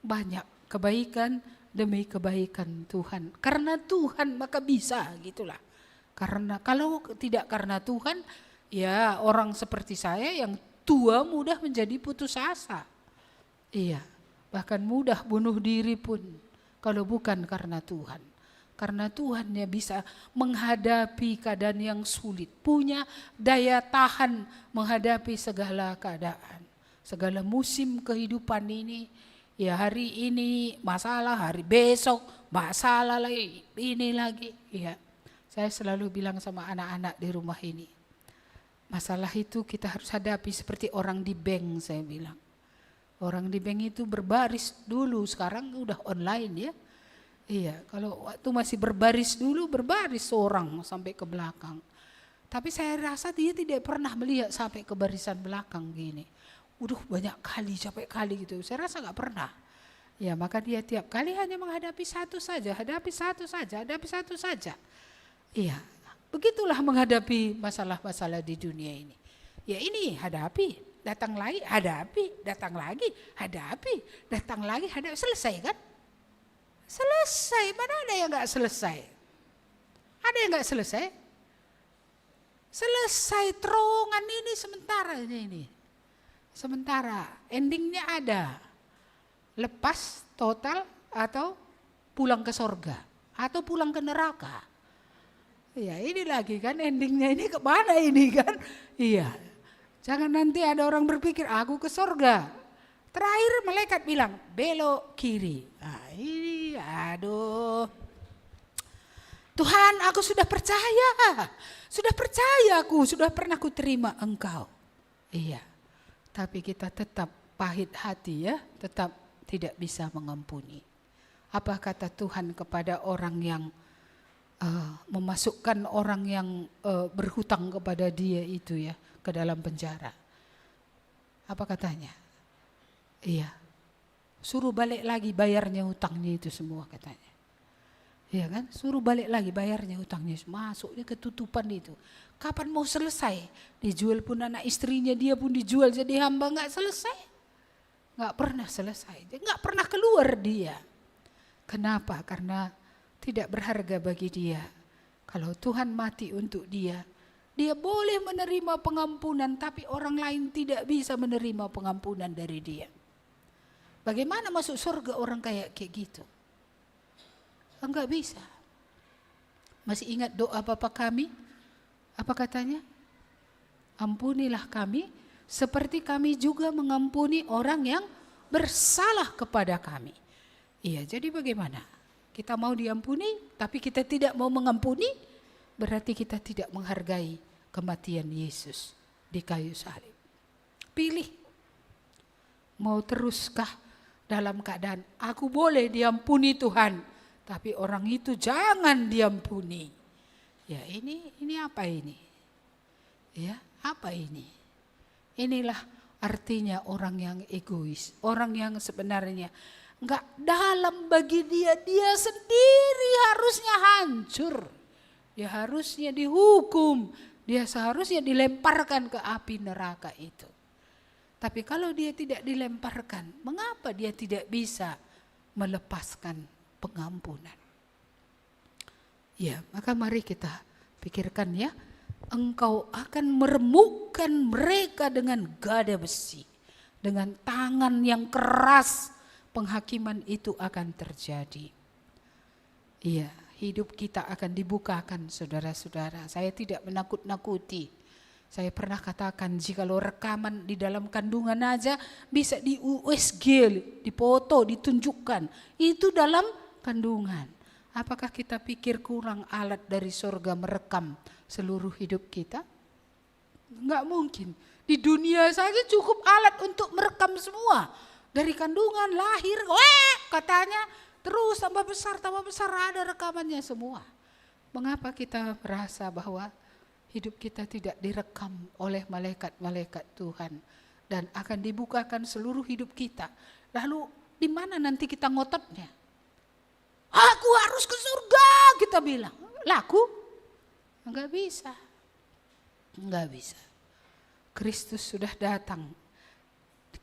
banyak kebaikan demi kebaikan Tuhan. Karena Tuhan maka bisa, gitulah. Karena kalau tidak karena Tuhan, ya orang seperti saya yang tua mudah menjadi putus asa. Iya, bahkan mudah bunuh diri pun kalau bukan karena Tuhan. Karena Tuhan ya bisa menghadapi keadaan yang sulit, punya daya tahan menghadapi segala keadaan. Segala musim kehidupan ini, ya hari ini masalah, hari besok masalah lagi, ini lagi. Ya, saya selalu bilang sama anak-anak di rumah ini, masalah itu kita harus hadapi seperti orang di bank, saya bilang. Orang di bank itu berbaris dulu, sekarang udah online ya. Iya, kalau waktu masih berbaris dulu, berbaris seorang sampai ke belakang. Tapi saya rasa dia tidak pernah melihat sampai ke barisan belakang gini. Udah banyak kali, capek kali gitu. Saya rasa gak pernah. Ya, maka dia tiap kali hanya menghadapi satu saja, hadapi satu saja, hadapi satu saja. Iya, begitulah menghadapi masalah-masalah di dunia ini. Ya ini hadapi, datang lagi, hadapi, datang lagi, hadapi, datang lagi, hadapi, selesai kan? Selesai, mana ada yang gak selesai? Ada yang gak selesai? Selesai terowongan ini sementara ini. Sementara, endingnya ada. Lepas total atau pulang ke sorga, atau pulang ke neraka. Ya ini lagi kan endingnya ini kemana ini kan? Iya. Jangan nanti ada orang berpikir aku ke surga. Terakhir malaikat bilang belok kiri. Nah, ini aduh. Tuhan aku sudah percaya. Sudah percaya aku. Sudah pernah ku terima engkau. Iya. Tapi kita tetap pahit hati ya. Tetap tidak bisa mengampuni. Apa kata Tuhan kepada orang yang memasukkan orang yang berhutang kepada dia itu ya ke dalam penjara. Apa katanya? Iya, suruh balik lagi bayarnya hutangnya itu semua katanya. Iya kan, suruh balik lagi bayarnya hutangnya, masuk dia ketutupan itu. Kapan mau selesai? Dijual pun anak istrinya dia pun dijual jadi hamba, nggak selesai. Nggak pernah selesai, nggak pernah keluar dia. Kenapa? Karena tidak berharga bagi dia. Kalau Tuhan mati untuk dia, dia boleh menerima pengampunan, tapi orang lain tidak bisa menerima pengampunan dari dia. Bagaimana masuk surga orang kayak gitu? Enggak bisa. Masih ingat doa Bapa kami? Apa katanya? Ampunilah kami seperti kami juga mengampuni orang yang bersalah kepada kami. Iya, jadi bagaimana? Kita mau diampuni, tapi kita tidak mau mengampuni, berarti kita tidak menghargai kematian Yesus di kayu salib. Pilih, mau teruskah dalam keadaan aku boleh diampuni Tuhan, tapi orang itu jangan diampuni. Ya ini apa ini? Ya apa ini? Inilah artinya orang yang egois, orang yang sebenarnya enggak dalam bagi dia sendiri harusnya hancur. Dia harusnya dihukum, dia seharusnya dilemparkan ke api neraka itu. Tapi kalau dia tidak dilemparkan, mengapa dia tidak bisa melepaskan pengampunan? Ya, maka mari kita pikirkan ya, engkau akan meremukkan mereka dengan gada besi, dengan tangan yang keras. Penghakiman itu akan terjadi. Iya, hidup kita akan dibukakan saudara-saudara. Saya tidak menakut-nakuti. Saya pernah katakan jikalau rekaman di dalam kandungan aja bisa di USG, dipoto, ditunjukkan. Itu dalam kandungan. Apakah kita pikir kurang alat dari surga merekam seluruh hidup kita? Enggak mungkin. Di dunia saja cukup alat untuk merekam semua. Dari kandungan, lahir, katanya terus tambah besar ada rekamannya semua. Mengapa kita merasa bahwa hidup kita tidak direkam oleh malaikat-malaikat Tuhan dan akan dibukakan seluruh hidup kita? Lalu di mana nanti kita ngototnya? Aku harus ke surga, kita bilang. Laku? Enggak bisa. Enggak bisa. Kristus sudah datang.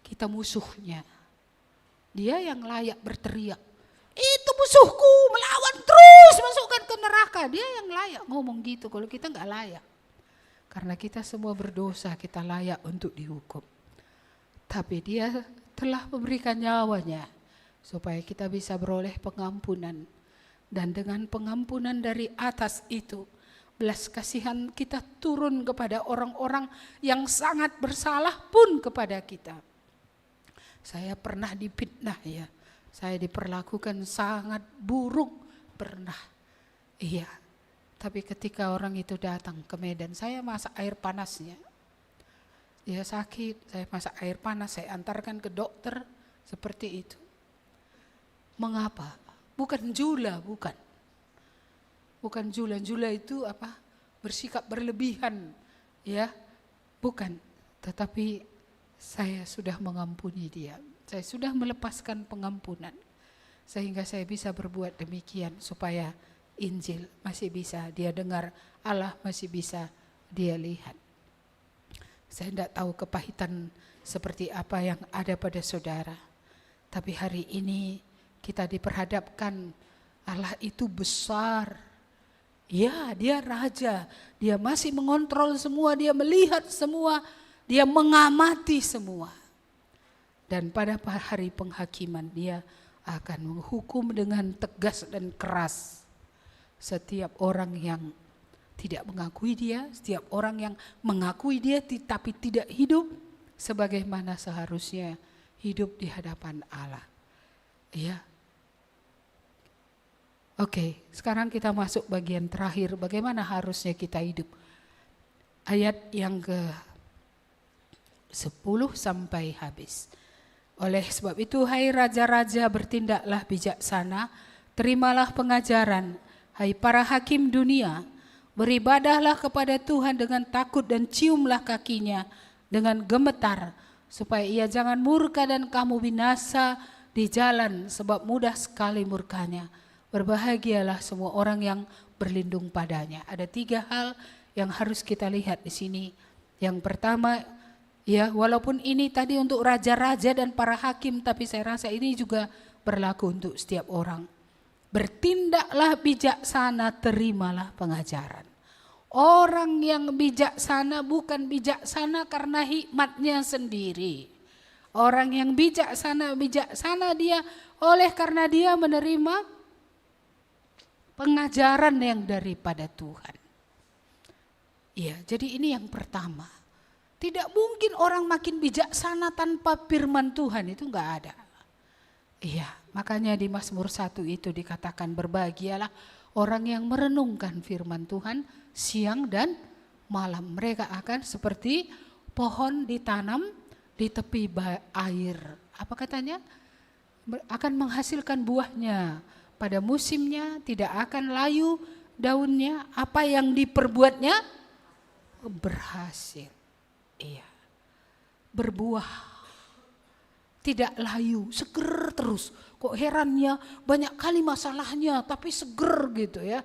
Kita musuhnya. Dia yang layak berteriak. Itu musuhku, melawan terus, masukkan ke neraka. Dia yang layak ngomong gitu, kalau kita enggak layak. Karena kita semua berdosa, kita layak untuk dihukum. Tapi dia telah memberikan nyawanya supaya kita bisa beroleh pengampunan. Dan dengan pengampunan dari atas itu, belas kasihan kita turun kepada orang-orang yang sangat bersalah pun kepada kita. Saya pernah difitnah ya, saya diperlakukan sangat buruk pernah. Iya, tapi ketika orang itu datang ke Medan, saya masak air panasnya. Dia sakit, saya masak air panas, saya antarkan ke dokter, seperti itu. Mengapa? Bukan jula, bukan. Bukan jula itu apa? Bersikap berlebihan, ya, bukan. Tetapi saya sudah mengampuni dia. Saya sudah melepaskan pengampunan. Sehingga saya bisa berbuat demikian supaya Injil masih bisa dia dengar, Allah masih bisa dia lihat. Saya tidak tahu kepahitan seperti apa yang ada pada saudara. Tapi hari ini kita diperhadapkan Allah itu besar. Ya, dia raja. Dia masih mengontrol semua, dia melihat semua. Dia mengamati semua. Dan pada hari penghakiman dia akan menghukum dengan tegas dan keras setiap orang yang tidak mengakui dia, setiap orang yang mengakui dia tapi tidak hidup sebagaimana seharusnya hidup di hadapan Allah. Ya. Oke, sekarang kita masuk bagian terakhir, bagaimana harusnya kita hidup. Ayat yang ke-10 sampai habis. Oleh sebab itu, hai raja-raja, bertindaklah bijaksana, terimalah pengajaran, hai para hakim dunia, beribadahlah kepada Tuhan dengan takut dan ciumlah kakinya dengan gemetar, supaya ia jangan murka dan kamu binasa di jalan, sebab mudah sekali murkanya. Berbahagialah semua orang yang berlindung padanya. Ada 3 hal yang harus kita lihat di sini. Yang pertama, ya, walaupun ini tadi untuk raja-raja dan para hakim, tapi saya rasa ini juga berlaku untuk setiap orang. Bertindaklah bijaksana, terimalah pengajaran. Orang yang bijaksana bukan bijaksana karena hikmatnya sendiri. Orang yang bijaksana dia karena dia menerima pengajaran yang daripada Tuhan. Iya, jadi ini yang pertama. Tidak mungkin orang makin bijaksana tanpa firman Tuhan, itu enggak ada. Iya, makanya di Mazmur 1 itu dikatakan berbahagialah orang yang merenungkan firman Tuhan siang dan malam. Mereka akan seperti pohon ditanam di tepi air. Apa katanya? Akan menghasilkan buahnya pada musimnya, tidak akan layu daunnya, apa yang diperbuatnya berhasil. Iya. Berbuah. Tidak layu, seger terus. Kok herannya banyak kali masalahnya tapi seger gitu ya.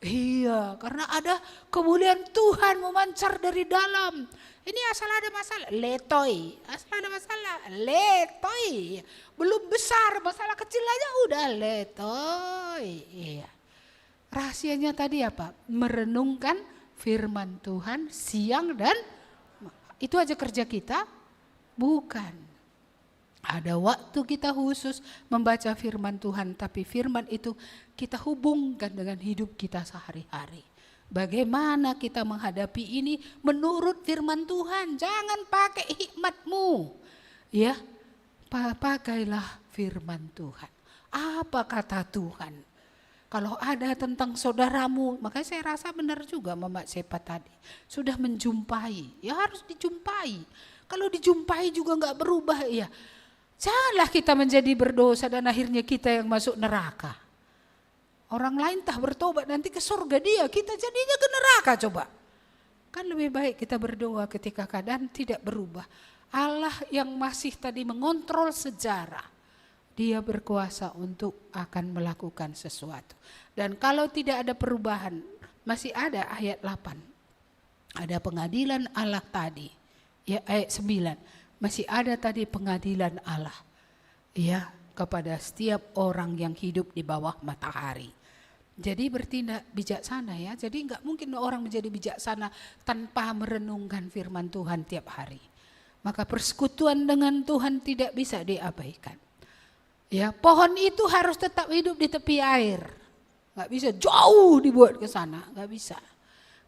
Iya, karena ada kemuliaan Tuhan memancar dari dalam. Ini asal ada masalah, letoy. Asal ada masalah, letoy. Belum besar, masalah kecil aja udah letoy. Iya. Rahasianya tadi apa? Merenungkan firman Tuhan siang dan itu aja kerja kita? Bukan. Ada waktu kita khusus membaca firman Tuhan, tapi firman itu kita hubungkan dengan hidup kita sehari-hari. Bagaimana kita menghadapi ini menurut firman Tuhan, jangan pakai hikmatmu. Ya, pakailah firman Tuhan. Apa kata Tuhan? Kalau ada tentang saudaramu, makanya saya rasa benar juga Mama Sepa tadi. Sudah menjumpai, ya harus dijumpai. Kalau dijumpai juga enggak berubah, ya janganlah kita menjadi berdosa dan akhirnya kita yang masuk neraka. Orang lain tak bertobat nanti ke surga dia, kita jadinya ke neraka coba. Kan lebih baik kita berdoa ketika keadaan tidak berubah. Allah yang masih tadi mengontrol sejarah, dia berkuasa untuk akan melakukan sesuatu. Dan kalau tidak ada perubahan, masih ada ayat 8. Ada pengadilan Allah tadi, ya ayat 9. Masih ada tadi pengadilan Allah, ya, kepada setiap orang yang hidup di bawah matahari. Jadi bertindak bijaksana ya. Jadi enggak mungkin orang menjadi bijaksana tanpa merenungkan firman Tuhan tiap hari. Maka persekutuan dengan Tuhan tidak bisa diabaikan. Ya, pohon itu harus tetap hidup di tepi air. Enggak bisa jauh dibuat ke sana, enggak bisa.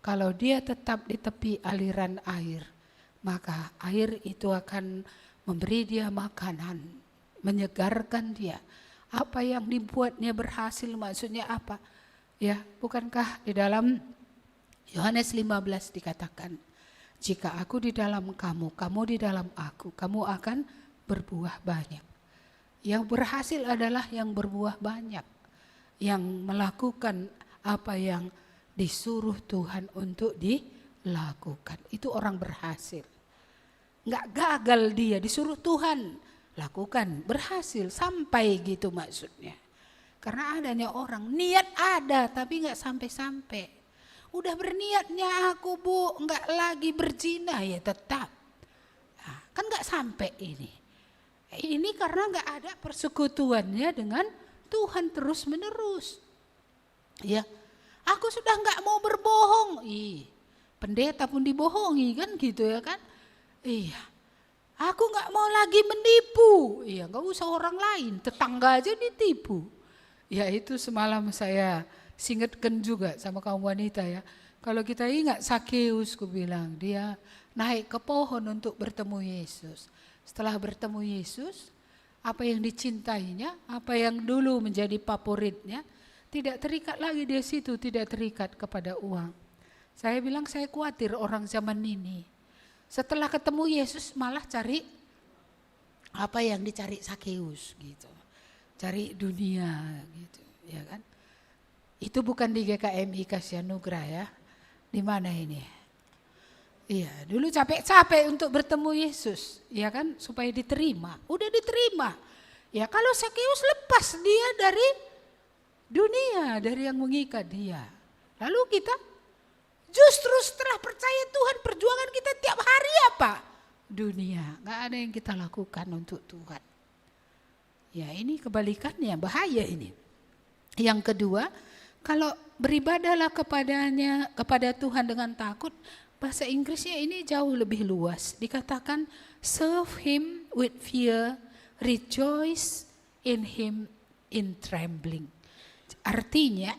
Kalau dia tetap di tepi aliran air, maka air itu akan memberi dia makanan, menyegarkan dia. Apa yang dibuatnya berhasil maksudnya apa? Ya, bukankah di dalam Yohanes 15 dikatakan, jika aku di dalam kamu, kamu di dalam aku, kamu akan berbuah banyak. Yang berhasil adalah yang berbuah banyak, yang melakukan apa yang disuruh Tuhan untuk dilakukan. Itu orang berhasil. Enggak gagal dia, disuruh Tuhan lakukan, berhasil, sampai gitu maksudnya. Karena adanya orang, niat ada tapi enggak sampai-sampai. Udah berniatnya aku Bu, enggak lagi berzina ya tetap. Nah, kan enggak sampai ini. Ini karena enggak ada persekutuannya dengan Tuhan terus menerus. Ya, aku sudah enggak mau berbohong. Pendeta pun dibohongi kan gitu ya kan. Iya, aku enggak mau lagi menipu. Iya, enggak usah orang lain, tetangga aja ditipu. Ya itu semalam saya singetkan juga sama kaum wanita ya. Kalau kita ingat Sakeus, ku bilang dia naik ke pohon untuk bertemu Yesus. Setelah bertemu Yesus, apa yang dicintainya, apa yang dulu menjadi favoritnya, tidak terikat lagi di situ, tidak terikat kepada uang. Saya bilang saya khawatir orang zaman ini. Setelah ketemu Yesus malah cari apa yang dicari Sakeus gitu. Cari dunia gitu, ya kan? Itu bukan di GKMI Kasih Anugerah ya. Di mana ini? Iya, dulu capek-capek untuk bertemu Yesus, ya kan, supaya diterima. Udah diterima. Ya, kalau Sakeus lepas dia dari dunia, dari yang mengikat dia. Lalu kita justru setelah percaya Tuhan, perjuangan kita tiap hari apa? Dunia. Gak ada yang kita lakukan untuk Tuhan. Ya, ini kebalikannya, bahaya ini. Yang kedua, kalau beribadahlah kepada Tuhan dengan takut, bahasa Inggrisnya ini jauh lebih luas. Dikatakan serve him with fear, rejoice in him in trembling. Artinya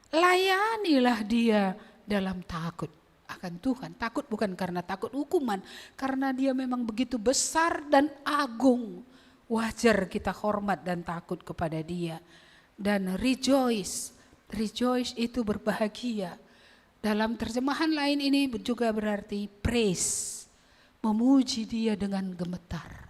layanilah dia dalam takut akan Tuhan. Takut bukan karena takut hukuman, karena dia memang begitu besar dan agung. Wajar kita hormat dan takut kepada dia. Dan rejoice itu berbahagia. Dalam terjemahan lain ini juga berarti praise, memuji dia dengan gemetar.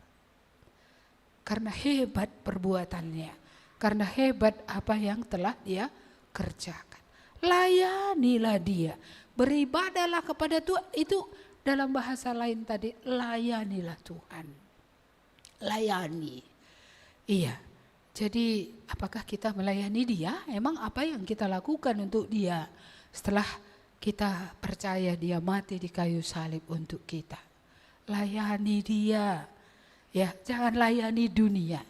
Karena hebat perbuatannya, karena hebat apa yang telah dia kerjakan. Layanilah dia, beribadahlah kepada Tuhan. Itu dalam bahasa lain tadi, layanilah Tuhan. Layani. Iya. Jadi apakah kita melayani dia? Emang apa yang kita lakukan untuk dia setelah kita percaya dia mati di kayu salib untuk kita? Layani dia. Ya, jangan layani dunia.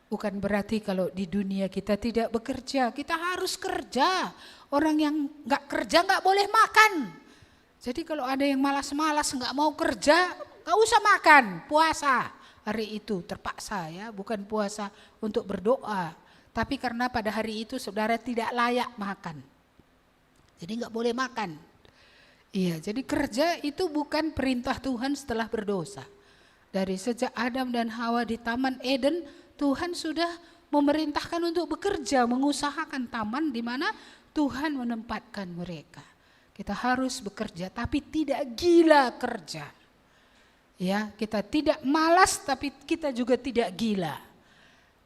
Bukan berarti kalau di dunia kita tidak bekerja, kita harus kerja. Orang yang gak kerja gak boleh makan. Jadi kalau ada yang malas-malas gak mau kerja, gak usah makan, puasa. Hari itu terpaksa ya, bukan puasa untuk berdoa. Tapi karena pada hari itu saudara tidak layak makan. Jadi gak boleh makan. Iya, jadi kerja itu bukan perintah Tuhan setelah berdosa. Dari sejak Adam dan Hawa di Taman Eden, Tuhan sudah memerintahkan untuk bekerja, mengusahakan taman di mana Tuhan menempatkan mereka. Kita harus bekerja tapi tidak gila kerja. Ya, kita tidak malas tapi kita juga tidak gila.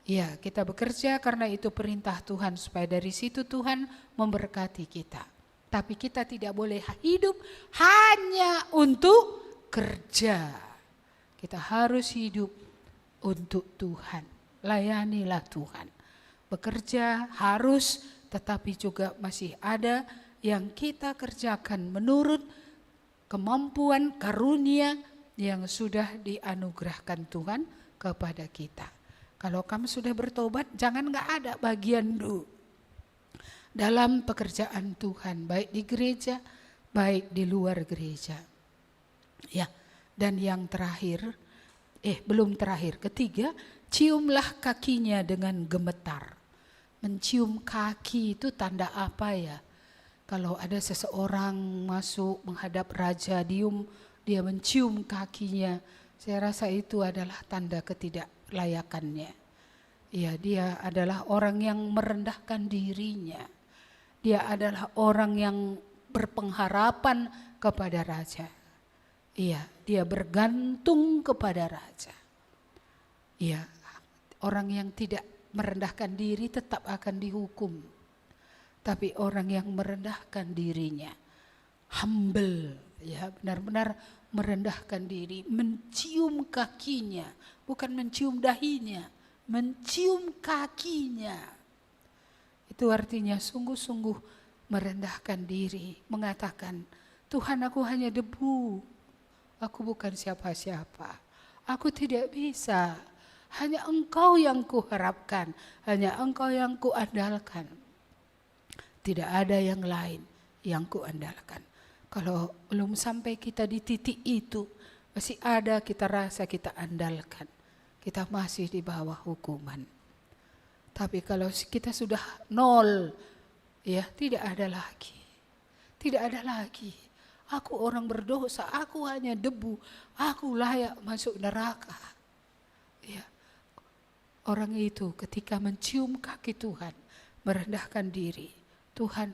Ya, kita bekerja karena itu perintah Tuhan supaya dari situ Tuhan memberkati kita. Tapi kita tidak boleh hidup hanya untuk kerja. Kita harus hidup untuk Tuhan. Layanilah Tuhan. Bekerja harus, tetapi juga masih ada yang kita kerjakan menurut kemampuan karunia yang sudah dianugerahkan Tuhan kepada kita. Kalau kamu sudah bertobat, jangan gak ada bagian dulu dalam pekerjaan Tuhan, baik di gereja, baik di luar gereja. Ya, dan yang terakhir, belum terakhir, ketiga, ciumlah kakinya dengan gemetar. Mencium kaki itu tanda apa ya? Kalau ada seseorang masuk menghadap raja, dia mencium kakinya, saya rasa itu adalah tanda ketidaklayakannya. Ya, dia adalah orang yang merendahkan dirinya. Dia adalah orang yang berpengharapan kepada raja. Iya, dia bergantung kepada raja. Iya, orang yang tidak merendahkan diri tetap akan dihukum. Tapi orang yang merendahkan dirinya, humble, ya, benar-benar merendahkan diri, mencium kakinya, bukan mencium dahinya, mencium kakinya. Itu artinya sungguh-sungguh merendahkan diri, mengatakan, Tuhan, aku hanya debu, aku bukan siapa-siapa, aku tidak bisa, hanya Engkau yang kuharapkan, hanya Engkau yang kuandalkan. Tidak ada yang lain yang kuandalkan. Kalau belum sampai kita di titik itu, masih ada kita rasa kita andalkan. Kita masih di bawah hukuman. Tapi kalau kita sudah nol, ya tidak ada lagi. Tidak ada lagi. Aku orang berdosa, aku hanya debu, aku layak masuk neraka. Ya. Orang itu ketika mencium kaki Tuhan, merendahkan diri, Tuhan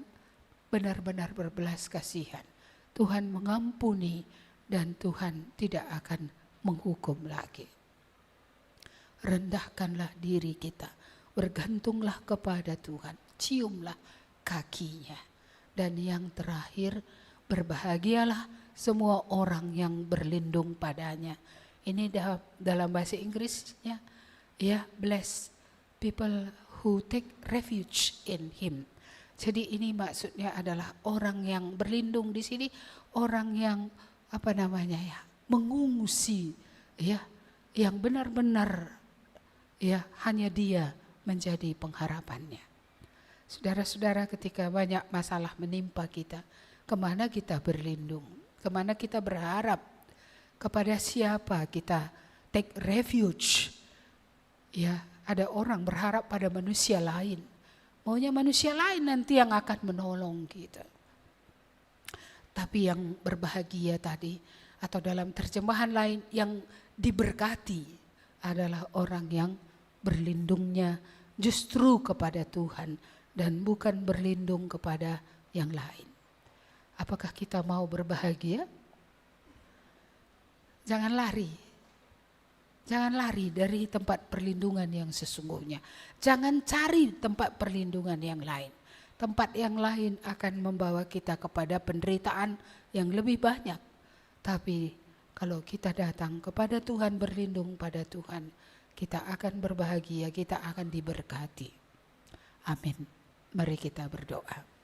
benar-benar berbelas kasihan. Tuhan mengampuni dan Tuhan tidak akan menghukum lagi. Rendahkanlah diri kita, bergantunglah kepada Tuhan, ciumlah kakinya. Dan yang terakhir, berbahagialah semua orang yang berlindung padanya. Ini dalam bahasa Inggrisnya, ya, bless people who take refuge in him. Jadi ini maksudnya adalah orang yang berlindung di sini, orang yang mengungsi, ya, yang benar-benar, ya, hanya dia menjadi pengharapannya. Saudara-saudara, ketika banyak masalah menimpa kita, kemana kita berlindung? Kemana kita berharap? Kepada siapa kita take refuge? Ya, ada orang berharap pada manusia lain. Maunya manusia lain nanti yang akan menolong kita. Tapi yang berbahagia tadi, atau dalam terjemahan lain yang diberkati, adalah orang yang berlindungnya justru kepada Tuhan dan bukan berlindung kepada yang lain. Apakah kita mau berbahagia? Jangan lari. Jangan lari dari tempat perlindungan yang sesungguhnya. Jangan cari tempat perlindungan yang lain. Tempat yang lain akan membawa kita kepada penderitaan yang lebih banyak. Tapi kalau kita datang kepada Tuhan, berlindung pada Tuhan, kita akan berbahagia, kita akan diberkati. Amin. Mari kita berdoa.